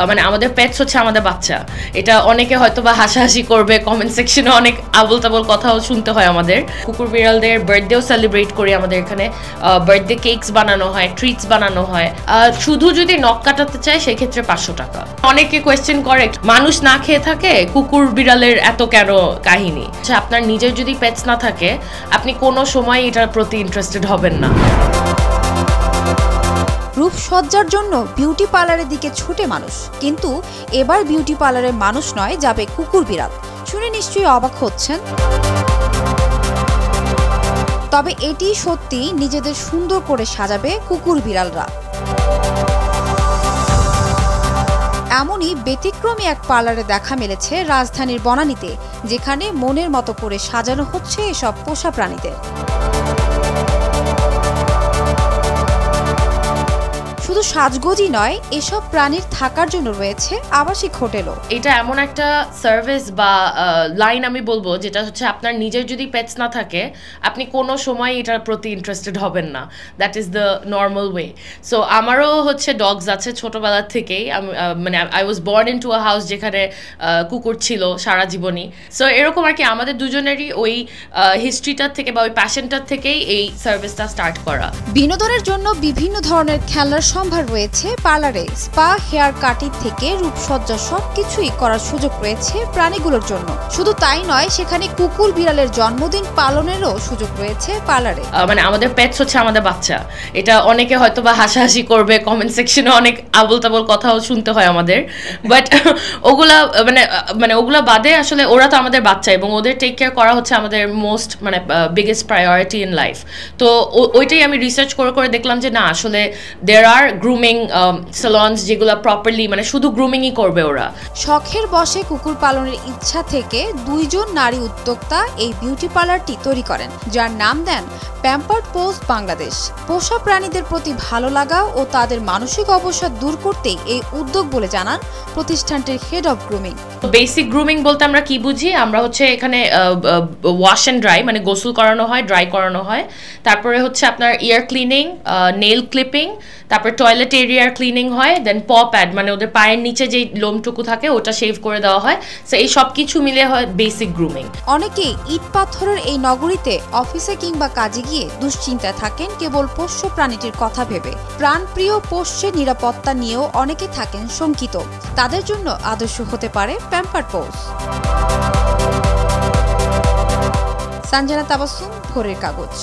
মানে আমাদের পেটস হচ্ছে আমাদের বাচ্চা। এটা অনেকে হয়তো বা হাসাহাসি করবে, কমেন্ট সেকশনে অনেক আবল তাবল কথাও শুনতে হয় আমাদের। কুকুর বিড়ালদের বার্থডেও সেলিব্রেট করি আমাদের এখানে, বার্থডে কেকস বানানো হয়, ট্রিটস বানানো হয়। শুধু যদি নখ কাটাতে চায় সেক্ষেত্রে 500 টাকা। অনেকে কোয়েশ্চেন করে মানুষ না খেয়ে থাকে, কুকুর বিড়ালের এত কেন কাহিনী? আপনার নিজের যদি পেটস না থাকে আপনি কোনো সময় এটার প্রতি ইন্টারেস্টেড হবেন না। রূপসজ্জার জন্য বিউটি পার্লারের দিকে ছুটে মানুষ, কিন্তু এবার বিউটি পার্লারের মানুষ নয়, যাবে কুকুর বিড়াল। শুনে নিশ্চয়ই অবাক হচ্ছেন, তবে এটি সত্যি নিজেদের সুন্দর করে সাজাবে কুকুর বিড়ালরা। এমনই ব্যতিক্রমী এক পার্লারে দেখা মিলেছে রাজধানীর বনানীতে, যেখানে মনের মতো করে সাজানো হচ্ছে এসব পোষা প্রাণীদের। শুধু সাজগোজই নয়, এসব প্রাণীর থাকার জন্য রয়েছে আবাসিক হোটেলও। এটা এমন একটা সার্ভিস বা লাইন আমি বলবো, যেটা হচ্ছে আপনার নিজের যদি পেটস না থাকে আপনি কোনো সময় এটার প্রতি ইন্টারেস্টেড হবেন না। That is the normal way. So আমারও হচ্ছে ডগস আছে ছোটবেলার থেকেই। মানে I was born in to a house যেখানে কুকুর ছিল সারা জীবনই। সো এরকম আর কি আমাদের দুজনেরই ওই হিস্ট্রিটার থেকে বা ওই প্যাশনটার থেকেই এই সার্ভিসটা স্টার্ট করা। বিনোদনের জন্য বিভিন্ন ধরনের খেলার সম্ভার রয়েছে পার্লারে। স্পা, হেয়ার কাটিং থেকে রূপসজ্জা সবকিছুই করার সুযোগ রয়েছে প্রাণীগুলোর জন্য। শুধু তাই নয়, সেখানে কুকুর বিড়ালের জন্মদিন পালনেরও সুযোগ রয়েছে পার্লারে। মানে আমাদের পেটস হচ্ছে আমাদের বাচ্চা। এটা অনেকে হয়তো বা হাসাহাসি করবে, কমেন্ট সেকশনে অনেক আবল তাবল কথাও শুনতে হয় আমাদের। বাট ওগুলা মানে ওগুলা বাদে আসলে ওরা তো আমাদের বাচ্চা, এবং ওদের টেক কেয়ার করা হচ্ছে আমাদের most biggest priority in life. তো ওইটাই আমি রিসার্চ করে দেখলাম যে না, আসলে দেয়ার আর গ্রুমিং সালনস যেগুলো প্রপারলি শুধু গ্রুমিংই করবে ওরা। শখের বশে কুকুর পালনের ইচ্ছা থেকে 2 জন নারী উদ্যোক্তা এই বিউটি পার্লারটি তৈরি করেন, যার নাম দেন প্যাম্পার্ড পোজ বাংলাদেশ। পোষা প্রাণীদের প্রতি ভালো লাগা ও তাদের মানসিক অবসাদ দূর করতেই এই উদ্যোগ বলে জানান প্রতিষ্ঠানটির head of grooming. Basic grooming বলতে আমরা কি বুঝি? আমরা হচ্ছে এখানে ওয়াশ অ্যান্ড ড্রাই, মানে গোসল করানো হয়, ড্রাই করানো হয়। তারপরে হচ্ছে আপনার ইয়ার ক্লিনিং, নেল ক্লিপিং, তারপর টয়লেট এরিয়ার ক্লিনিং হয়, দেন প প্যাড মানে ওদের পায়ের নিচে যে লোমটুকু থাকে ওটা শেভ করে দেওয়া হয়। সো এই সব কিছু মিলে হয় বেসিক গ্রুমিং। অনেকেই ইট পাথরের এই নগরীতে অফিসে কিংবা কাজে গিয়ে দুশ্চিন্তায় থাকেন কেবল পোষ্য প্রাণীটির কথা ভেবে। প্রাণপ্রিয় পোষ্যের নিরাপত্তা নিয়েও অনেকে থাকেন শঙ্কিত। তাদের জন্য আদর্শ হতে পারে প্যাম্পার্ড পোজ। সঞ্জনা তাবাসসুম, ভোরের কাগজ।